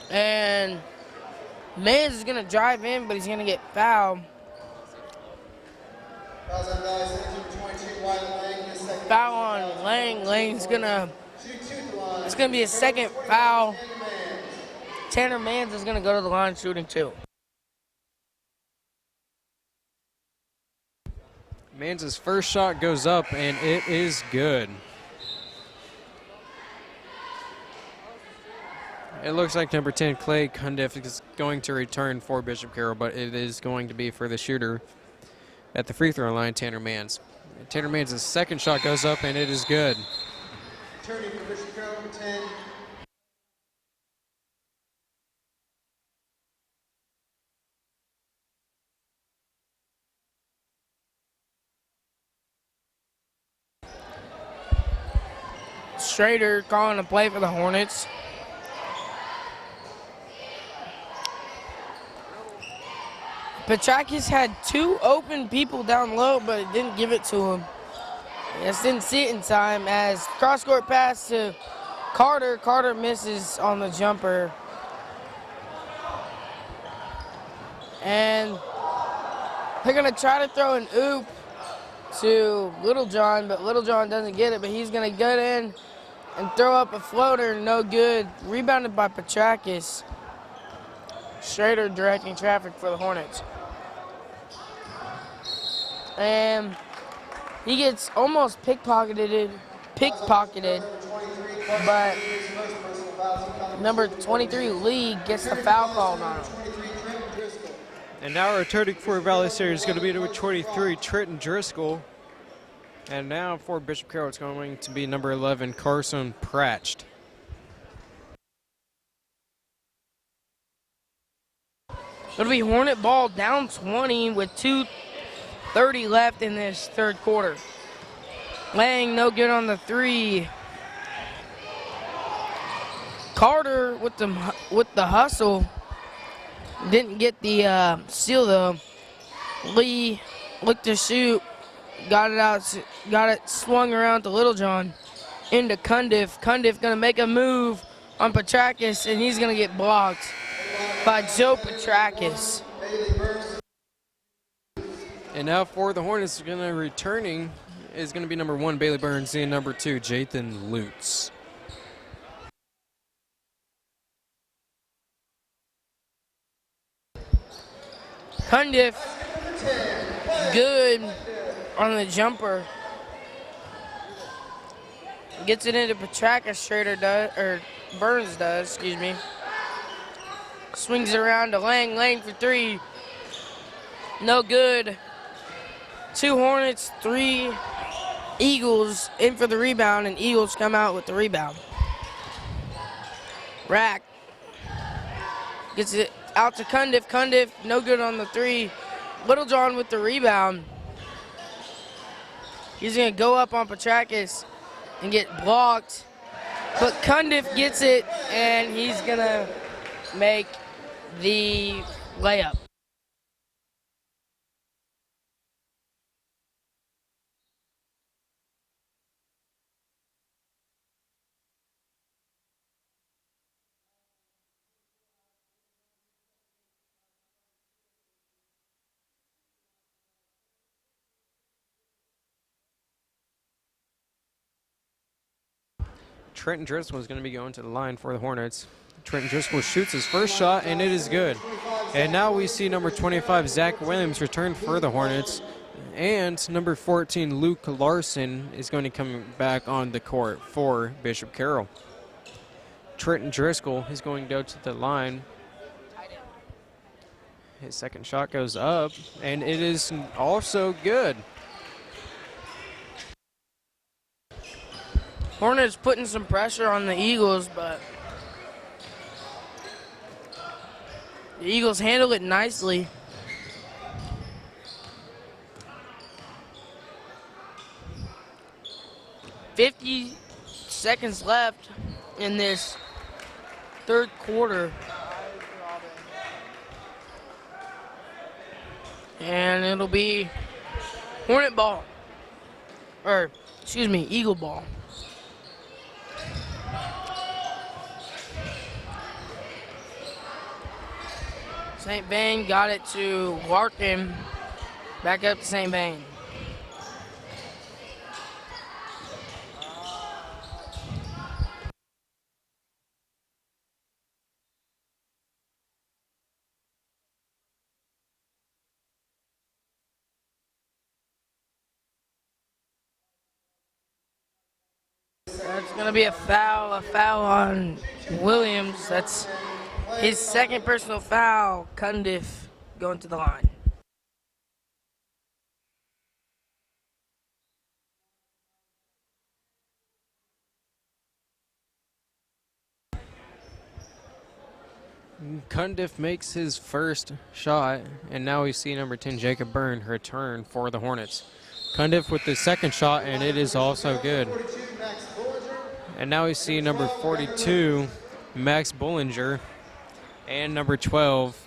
And Mans is going to drive in, but he's going to get fouled. Foul on Lang. Lang's gonna. It's gonna be a second foul. Tanner Mans is gonna go to the line shooting 2. Mans' first shot goes up, and it is good. It looks like number 10, Clay Cundiff, is going to return for Bishop Carroll, but it is going to be for the shooter at the free throw line, Tanner Mans. Tanner Mans' second shot goes up, and it is good. Turning for Bishop Carroll, number 10. Schrader calling a play for the Hornets. Petrakis had 2 open people down low, but it didn't give it to him. Just didn't see it in time as cross-court pass to Carter. Carter misses on the jumper. And they're going to try to throw an oop to Littlejohn, but Littlejohn doesn't get it, but he's going to get in and throw up a floater. No good. Rebounded by Petrakis. Schrader directing traffic for the Hornets. And he gets almost pickpocketed, but number 23, Lee, gets the foul called on him. And now returning for Valley Series is going to be number 23, Trenton Driscoll. And now for Bishop Carroll, it's going to be number 11, Carson Pratched. It'll be Hornet ball down 20 with 2:30 left in this third quarter. Lang, no good on the 3. Carter with the hustle. Didn't get the steal though. Lee looked to shoot. Got it swung around to Littlejohn. Into Cundiff. Cundiff gonna make a move on Petrakis, and he's gonna get blocked by Joe Petrakis. And now for the Hornets, returning is going to be number 1, Bailey Burns, and number 2, Jathan Lutz. Cundiff, good on the jumper. Gets it into Petraka, Schrader does, or Burns does, excuse me. Swings it around to Lang. Lang for three. No good. 2 Hornets, 3 Eagles in for the rebound, and Eagles come out with the rebound. Rack gets it out to Cundiff. Cundiff, no good on the 3. Littlejohn with the rebound. He's going to go up on Petrakis and get blocked. But Cundiff gets it, and he's going to make the layup. Trenton Driscoll is going to be going to the line for the Hornets. Trenton Driscoll shoots his first shot, and it is good. And now we see number 25, Zach Williams, return for the Hornets. And number 14, Luke Larson, is going to come back on the court for Bishop Carroll. Trenton Driscoll is going to go to the line. His second shot goes up, and it is also good. Hornets putting some pressure on the Eagles, but the Eagles handle it nicely. $50 seconds left in this third quarter. And it'll be Hornet ball. Or, excuse me, Eagle ball. St. Vane got it to Larkin. Back up to St. Vane. That's going to be a foul on Williams. That's his second personal foul. Cundiff going to the line. Cundiff makes his first shot, and now we see number 10, Jacob Byrne, return for the Hornets. Cundiff with the second shot, and it is also good. And now we see number 42, Max Bullinger, and number 12,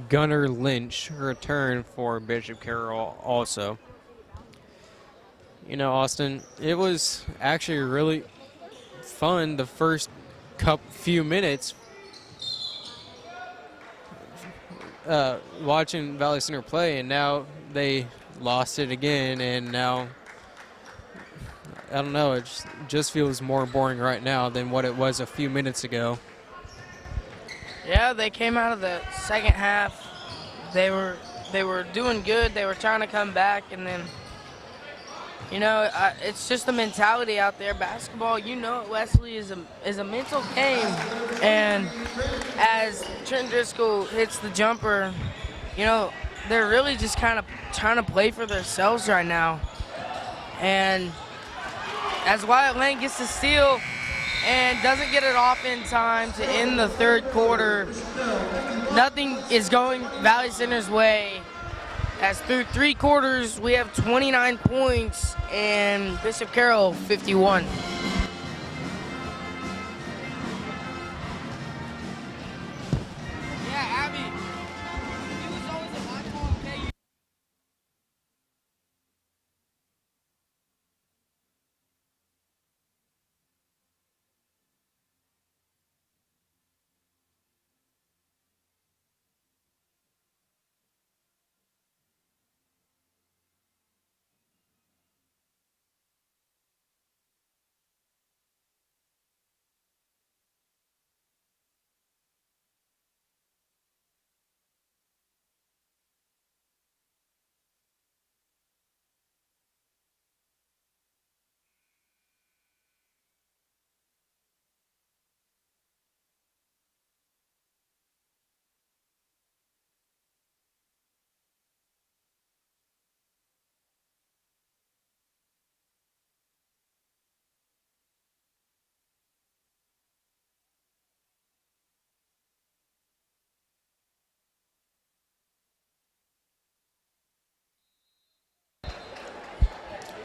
Gunnar Lynch, return for Bishop Carroll also. You know, Austin, it was actually really fun the first few minutes watching Valley Center play, and now they lost it again, and now I don't know, it just feels more boring right now than what it was a few minutes ago. Yeah, they came out of the second half. They were doing good. They were trying to come back, and then, you know, it's just the mentality out there. Basketball, you know, Wesley is a mental game, and as Trent Driscoll hits the jumper, you know, they're really just kind of trying to play for themselves right now. And as Wyatt Lang gets the steal and doesn't get it off in time to end the third quarter, nothing is going Valley Center's way. As through 3 quarters, we have 29 points and Bishop Carroll 51.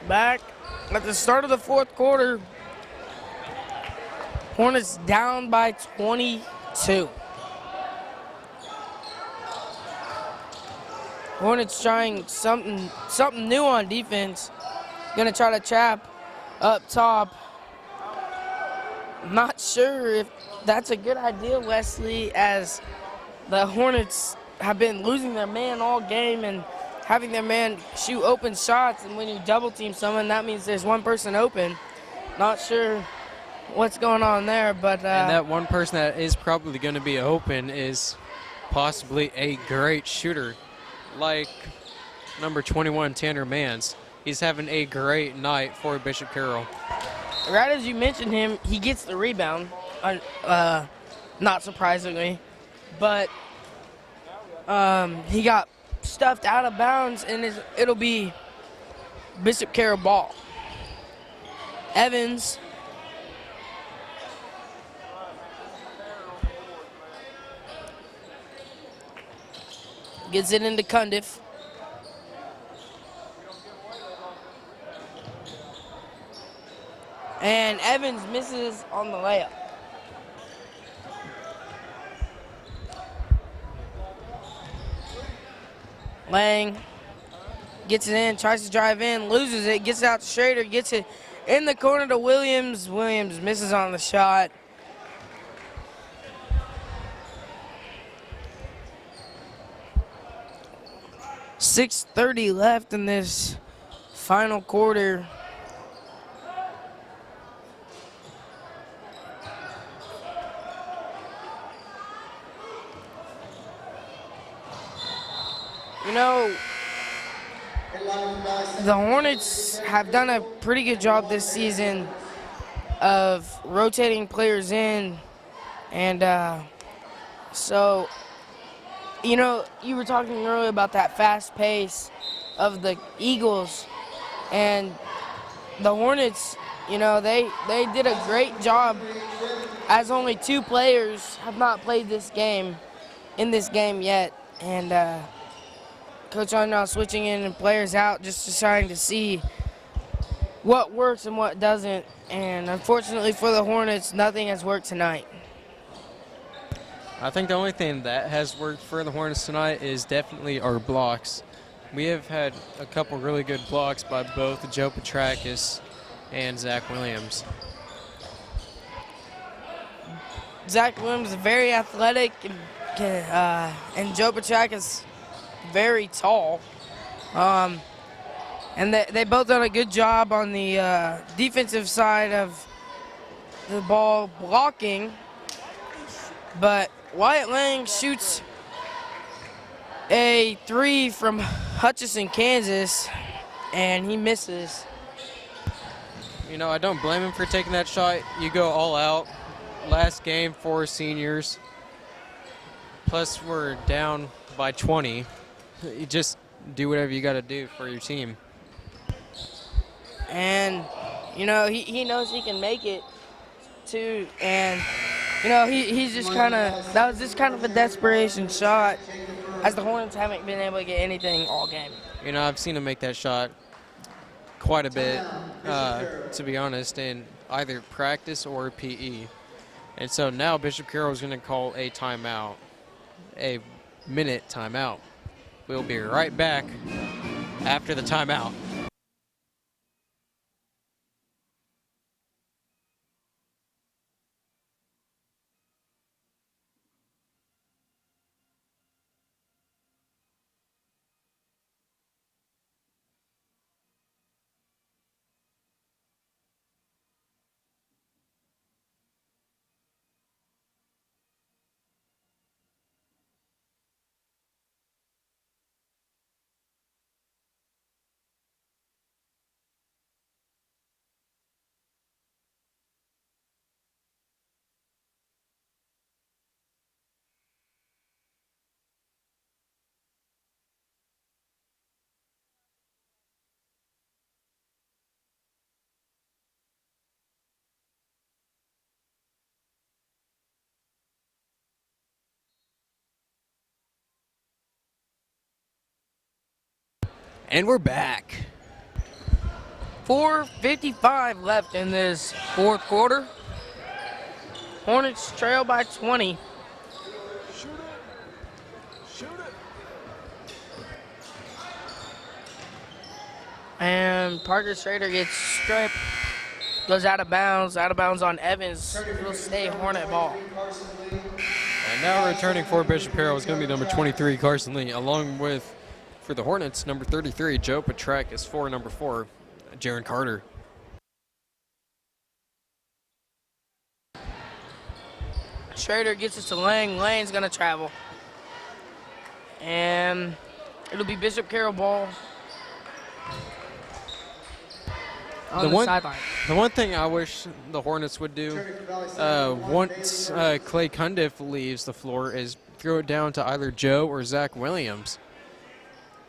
Back at the start of the fourth quarter, Hornets down by 22. Hornets trying something new on defense. Gonna try to trap up top. Not sure if that's a good idea, Wesley, as the Hornets have been losing their man all game and having their man shoot open shots. And when you double team someone, that means there's one person open. Not sure what's going on there, but and that one person that is probably going to be open is possibly a great shooter, like number 21, Tanner Mans. He's having a great night for Bishop Carroll. right as you mentioned him, he gets the rebound, not surprisingly, but he got stuffed out of bounds, and it'll be Bishop Carroll ball. Evans gets it into Cundiff. And Evans misses on the layup. Lang gets it in, tries to drive in, loses it, gets it out to Schrader, gets it in the corner to Williams. Williams misses on the shot. .6:30 left in this final quarter. You know, the Hornets have done a pretty good job this season of rotating players in, and so, you know, you were talking earlier about that fast pace of the Eagles, and the Hornets, you know, they did a great job, as only 2 players have not played this game in this game yet, and Coach on now switching in and players out, just trying to see what works and what doesn't. And unfortunately for the Hornets, nothing has worked tonight. I think the only thing that has worked for the Hornets tonight is definitely our blocks. We have had a couple really good blocks by both Joe Petrakis and Zach Williams. Zach Williams is very athletic, and Joe Petrakis very tall. And they both done a good job on the defensive side of the ball blocking. But Wyatt Lang shoots a 3 from Hutchinson, Kansas, and he misses. You know, I don't blame him for taking that shot. You go all out. Last game for seniors. Plus, we're down by 20. You just do whatever you got to do for your team. And, you know, he knows he can make it, too. And, you know, he's just kind of, that was just kind of a desperation shot, as the Hornets haven't been able to get anything all game. You know, I've seen him make that shot quite a bit, to be honest, in either practice or PE. And so now Bishop Carroll is going to call a timeout, a minute timeout. We'll be right back after the timeout. And we're back. 4:55 left in this fourth quarter. Hornets trail by 20. And Parker Schrader gets stripped, goes out of bounds on Evans. It'll stay Hornet ball. And now returning for Bishop Carroll is going to be number 23, Carson Lee, along with, for the Hornets, number 33, Joe Petrakis, for number 4, Jaron Carter. Schrader gets us to Lang. Lang's going to travel. And it'll be Bishop Carroll ball. On the sideline. The one thing I wish the Hornets would do once Clay Cundiff leaves the floor is throw it down to either Joe or Zach Williams.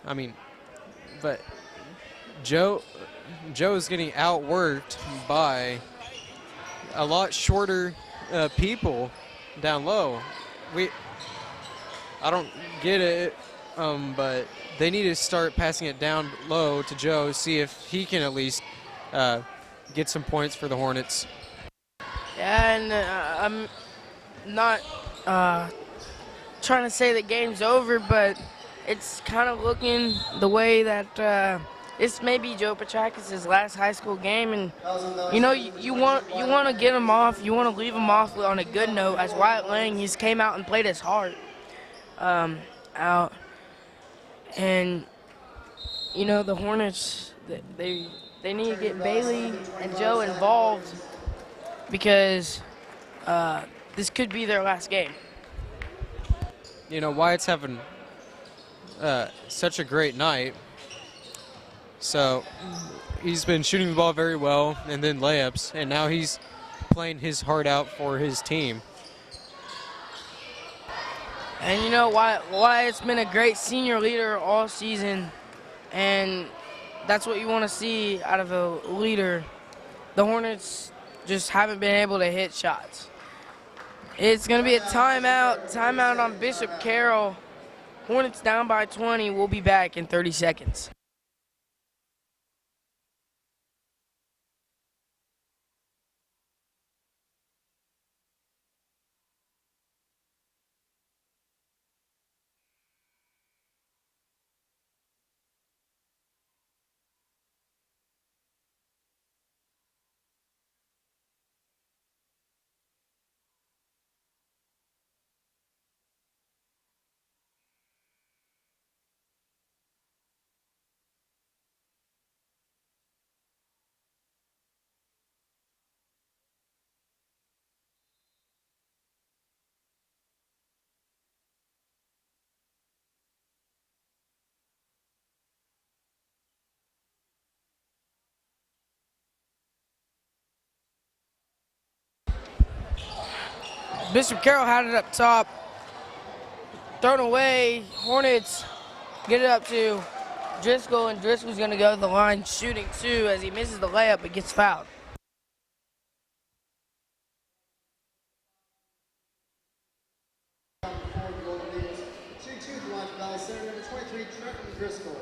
I mean, but Joe is getting outworked by a lot shorter people down low. I don't get it, but they need to start passing it down low to Joe, see if he can at least get some points for the Hornets. Yeah, and I'm not trying to say the game's over, but it's kind of looking the way that this may be Joe Petrakis' last high school game, and you know you want to get him off, you want to leave him off on a good note. As Wyatt Lang, he's came out and played his heart out, and you know the Hornets they need to get Bailey and Joe involved because this could be their last game. You know, Wyatt's having such a great night. So he's been shooting the ball very well and then layups, and now he's playing his heart out for his team. And you know Wyatt's been a great senior leader all season, and that's what you want to see out of a leader. The Hornets just haven't been able to hit shots. It's going to be a timeout on Bishop Carroll. Hornets down by 20. We'll be back in 30 seconds. Bishop Carroll had it up top. Thrown away. Hornets get it up to Driscoll, and Driscoll's going to go to the line shooting two as he misses the layup but gets fouled.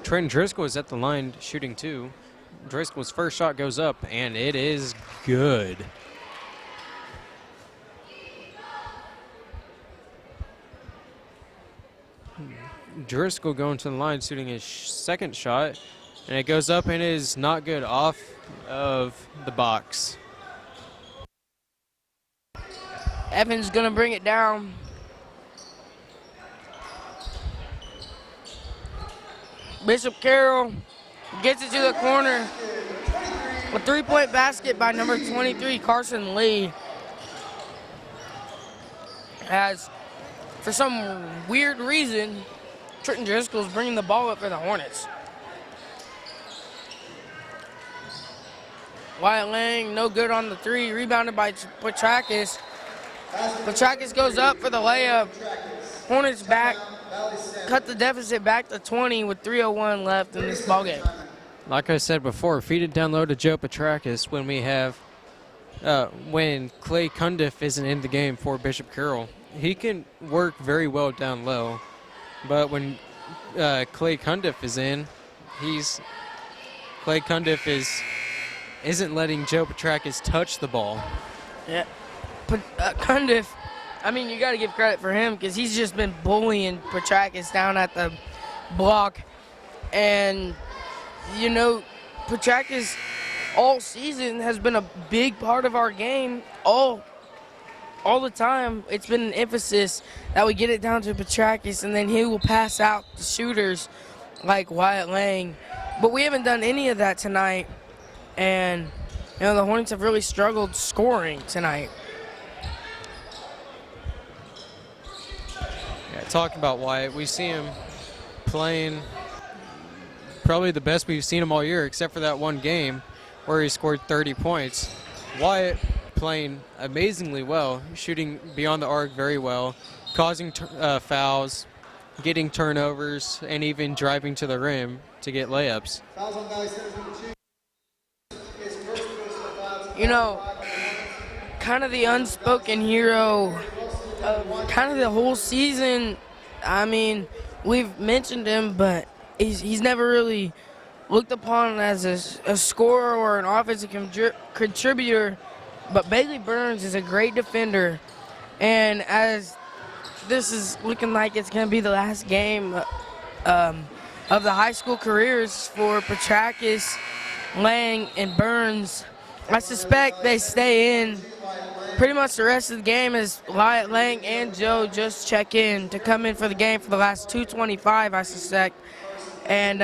Trenton Driscoll is at the line shooting two. Driscoll's first shot goes up, and it is good. Driscoll going to the line shooting his second shot, and it goes up and is not good, off of the box. Evans going to bring it down. Bishop Carroll gets it to the corner. A three-point basket by number 23, Carson Lee. As, for some weird reason, Trenton Driscoll's bringing the ball up for the Hornets. Wyatt Lang, no good on the three, rebounded by Petrakis. Petrakis goes up for the layup. Hornets back, cut the deficit back to 20 with 3:01 left in this ballgame. Like I said before, feed it down low to Joe Petrakis when we have, when Clay Cundiff isn't in the game for Bishop Carroll. He can work very well down low, but when Clay Cundiff is in, Clay Cundiff is isn't letting Joe Petrakis touch the ball. Yeah, but Cundiff, I mean, you got to give credit for him because he's just been bullying Petrakis down at the block. And, you know, Petrakis all season has been a big part of our game. All the time, it's been an emphasis that we get it down to Petrakis, and then he will pass out the shooters like Wyatt Lang. But we haven't done any of that tonight. And, you know, the Hornets have really struggled scoring tonight. Yeah, talking about Wyatt, we see him playing probably the best we've seen him all year, except for that one game where he scored 30 points. Wyatt playing amazingly well, shooting beyond the arc very well, causing fouls, getting turnovers, and even driving to the rim to get layups. Fouls on Valley Center number 2. His first personal foul. You know, kind of the unspoken hero of kind of the whole season. I mean, we've mentioned him, but he's never really looked upon as a scorer or an offensive contributor. But Bailey Burns is a great defender, and as this is looking like it's going to be the last game of the high school careers for Petrakis, Lang, and Burns, I suspect they stay in pretty much the rest of the game as Wyatt Lang and Joe just check in to come in for the game for the last 2:25, I suspect. And,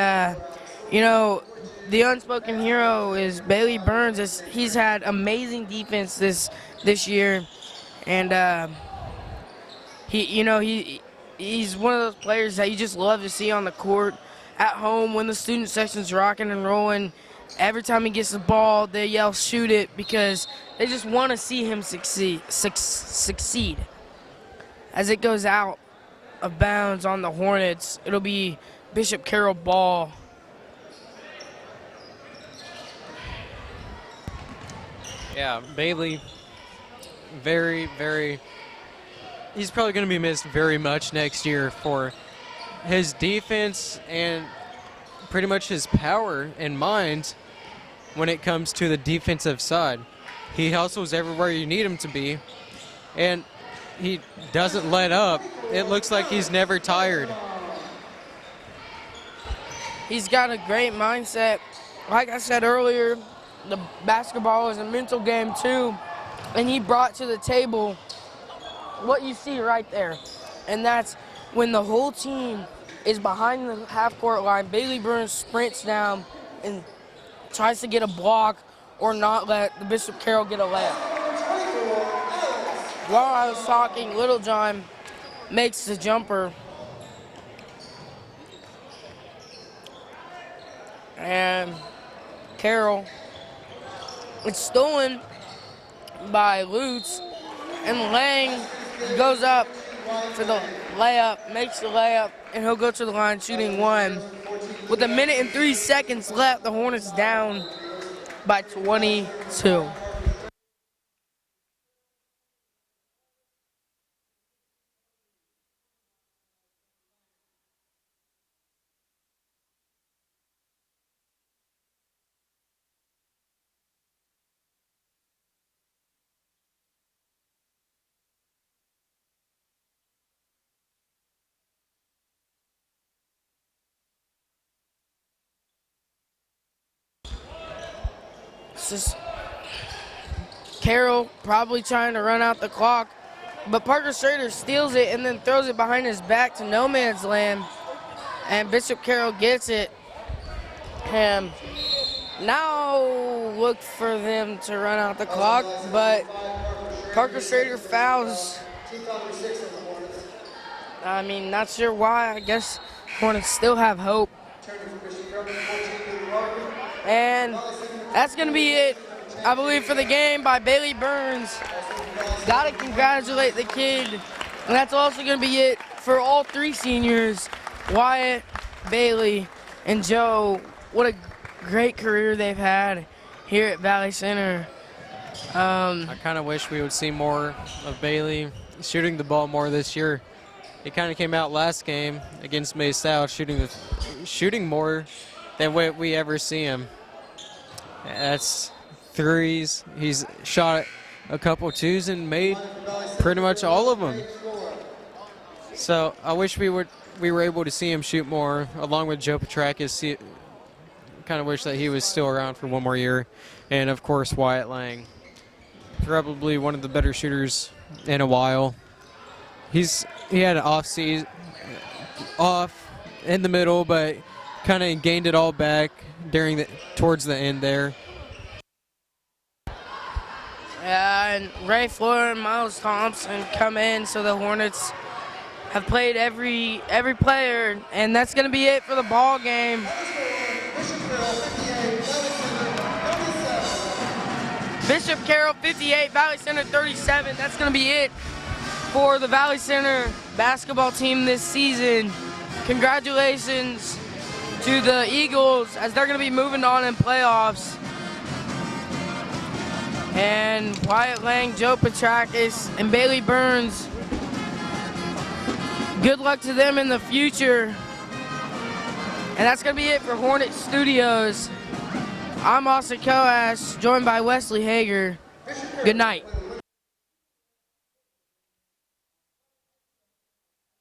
you know, the unspoken hero is Bailey Burns. He's had amazing defense this year, and he's one of those players that you just love to see on the court. At home, when the student section's rocking and rolling, every time he gets the ball, they yell "shoot it" because they just want to see him succeed. As it goes out of bounds on the Hornets, it'll be Bishop Carroll ball. Yeah, Bailey, very, very, he's probably going to be missed very much next year for his defense and pretty much his power and mind when it comes to the defensive side. He hustles everywhere you need him to be, and he doesn't let up. It looks like he's never tired. He's got a great mindset. Like I said earlier, the basketball is a mental game too, and he brought to the table what you see right there, and that's when the whole team is behind the half-court line, Bailey Burns sprints down and tries to get a block or not let the Bishop Carroll get a layup. While I was talking, Little John makes the jumper, and Carroll, it's stolen by Lutz, and Lang goes up for the layup, makes the layup, and he'll go to the line shooting one. With 1 minute and 3 seconds left, the Hornets down by 22. Just Carroll probably trying to run out the clock, but Parker Schrader steals it and then throws it behind his back to no man's land, and Bishop Carroll gets it. And now look for them to run out the clock, but Parker Schrader fouls. I mean, not sure why. I guess Hornets still have hope. And that's going to be it, I believe, for the game by Bailey Burns. Got to congratulate the kid. And that's also going to be it for all three seniors, Wyatt, Bailey, and Joe. What a great career they've had here at Valley Center. I kind of wish we would see more of Bailey shooting the ball more this year. He kind of came out last game against May South shooting more than what we ever see him. That's threes. He's shot a couple twos and made pretty much all of them. So I wish we were able to see him shoot more, along with Joe Petrakis. Kind of wish that he was still around for one more year, and of course Wyatt Lang, probably one of the better shooters in a while. He had an off in the middle, but kind of gained it all back towards the end there. Yeah, and Ray Floyd and Miles Thompson come in, so the Hornets have played every player, and that's going to be it for the ball game. Bishop Carroll 58, Valley Center 37. That's going to be it for the Valley Center basketball team this season. Congratulations to the Eagles as they're going to be moving on in playoffs. And Wyatt Lang, Joe Petrakis, and Bailey Burns, good luck to them in the future. And that's going to be it for Hornet Studios. I'm Austin Coash, joined by Wesley Hager. Good night.